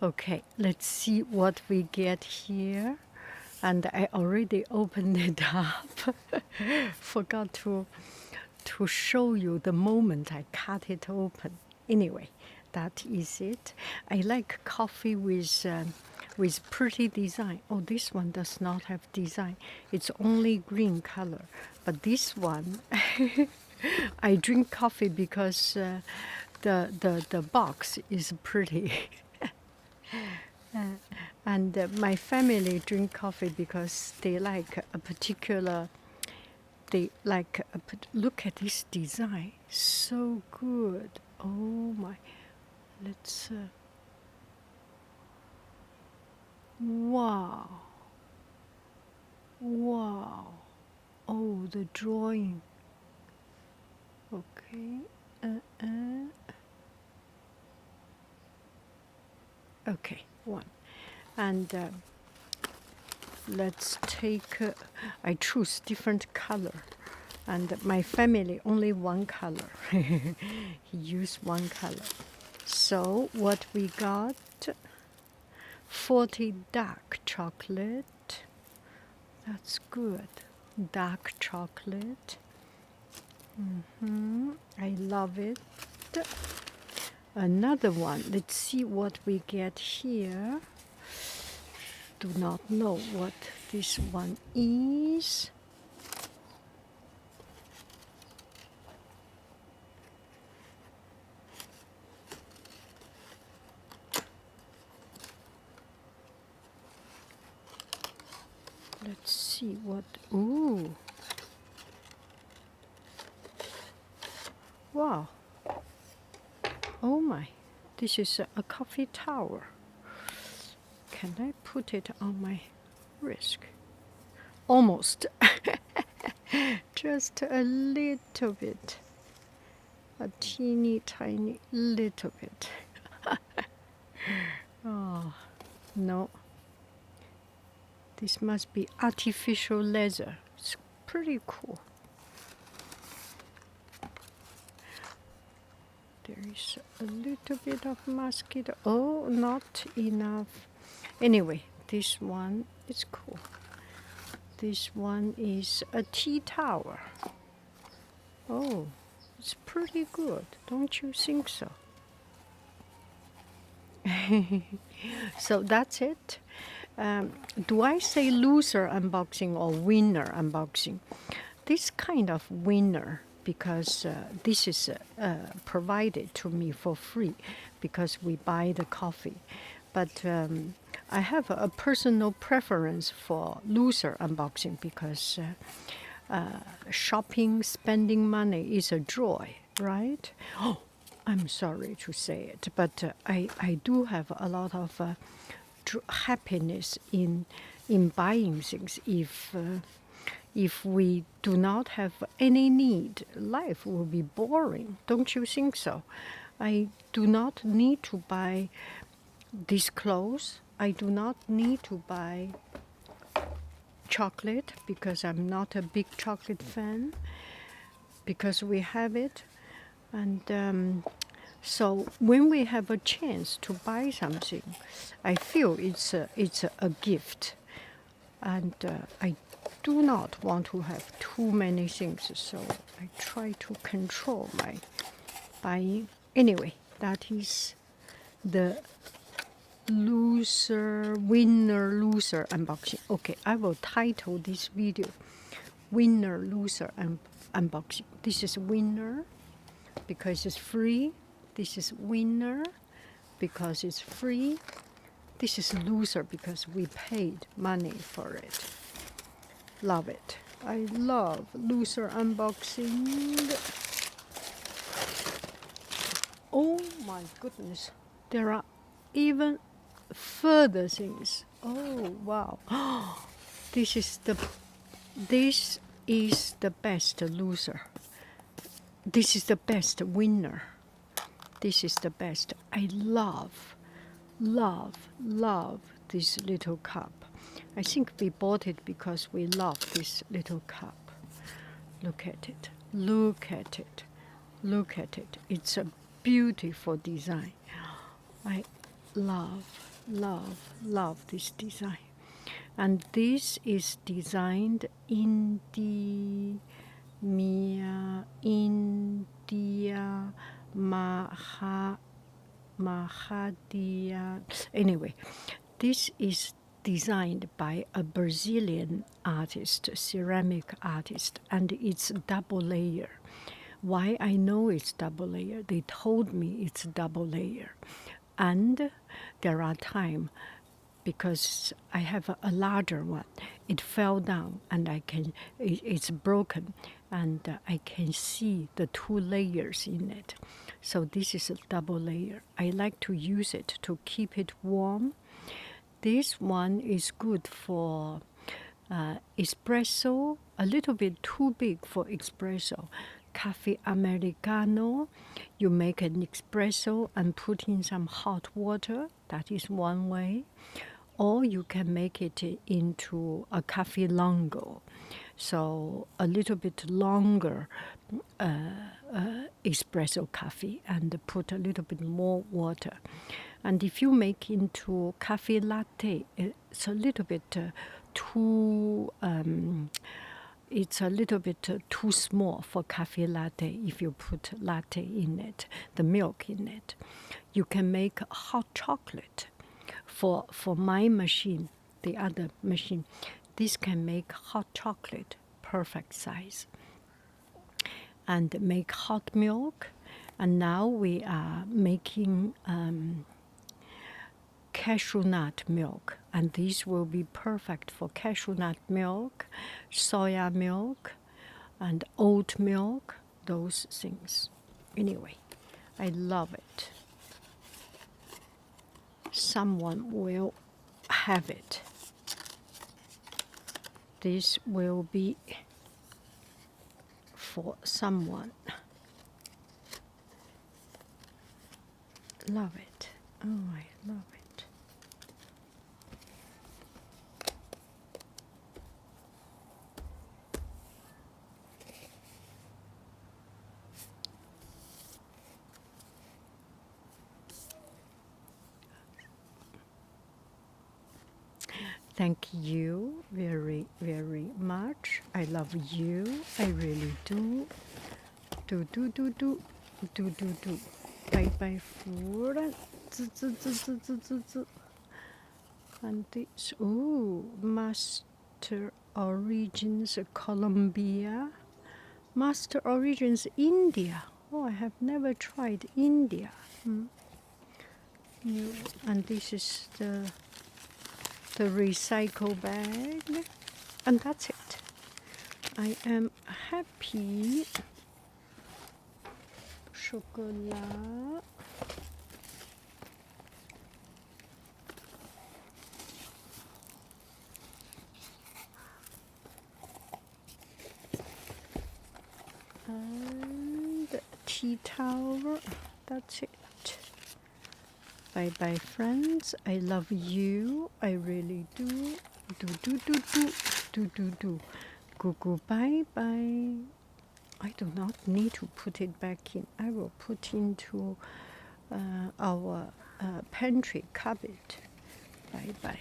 Okay, let's see what we get here. And I already opened it up. Forgot to show you the moment I cut it open. Anyway, that is it. I like coffee with pretty design. Oh, this one does not have design. It's only green color. But this one, I drink coffee because the box is pretty. And my family drink coffee because they like a particular, look at this design, so good. Oh my, let's, wow, wow. Oh, the drawing. Okay, okay, one. And let's take, I choose different color. And my family, only one color. He used one color. So what we got, 40 dark chocolate. That's good. Dark chocolate. I love it. Another one. Let's see what we get here. Do not know what this one is. Let's see what. Ooh. Wow. Oh my. This is a coffee tower. Can I put it on my wrist? Almost. Just a little bit. A teeny tiny little bit. Oh, no. This must be artificial leather. It's pretty cool. There is a little bit of mosquito. Oh, not enough. Anyway, this one is cool. This one is a tea tower. Oh, it's pretty good. Don't you think so? So that's it. Do I say loser unboxing or winner unboxing? This kind of winner, because this is provided to me for free because we buy the coffee. But I have a personal preference for loser unboxing because shopping, spending money is a joy, right? Oh, I'm sorry to say it, but I do have a lot of happiness in buying things. If we do not have any need, life will be boring. Don't you think so? I do not need to buy these clothes. I do not need to buy chocolate because I'm not a big chocolate fan, because we have it. And so when we have a chance to buy something, I feel it's a gift. And I do not want to have too many things, so I try to control my buying. Anyway, that is the winner loser unboxing. Okay, I will title this video winner loser unboxing. This is winner because it's free. This is winner because it's free. This is loser because we paid money for it. Love it. I love loser unboxing. Oh my goodness. There are even further things. Oh wow. This is the best loser. This is the best winner. This is the best. I love this little cup. I think we bought it because we love this little cup. Look at it. Look at it. Look at it. It's a beautiful design. I love love this design. And this is designed in the India Mahadia. Anyway, this is designed by a Brazilian artist, ceramic artist, and it's double layer. Why I know it's double layer? They told me it's double layer, and there are times because I have a larger one. It fell down, and it's broken, and I can see the 2 layers in it. So this is a double layer. I like to use it to keep it warm. This one is good for espresso, a little bit too big for espresso. Cafe Americano, you make an espresso and put in some hot water. That is one way. Or you can make it into a cafe longo. So a little bit longer espresso coffee and put a little bit more water. And if you make into cafe latte, it's a little bit too too small for cafe latte if you put latte in it, the milk in it. You can make hot chocolate. For my machine, the other machine, this can make hot chocolate perfect size. And make hot milk. And now we are making cashew nut milk, and this will be perfect for cashew nut milk, soya milk, and oat milk, those things. Anyway, I love it. Someone will have it. This will be for someone. Love it. Oh, I love it. Thank you very, very much. I love you. I really do. Do. Bye bye food. And this, Master Origins Colombia. Master Origins India. Oh, I have never tried India. And this is the recycle bag, and that's it. I am happy. Chocolate. And tea towel. That's it. Bye bye, friends. I love you. I really do. Do. Go. Bye bye. I do not need to put it back in. I will put into our pantry cupboard. Bye bye.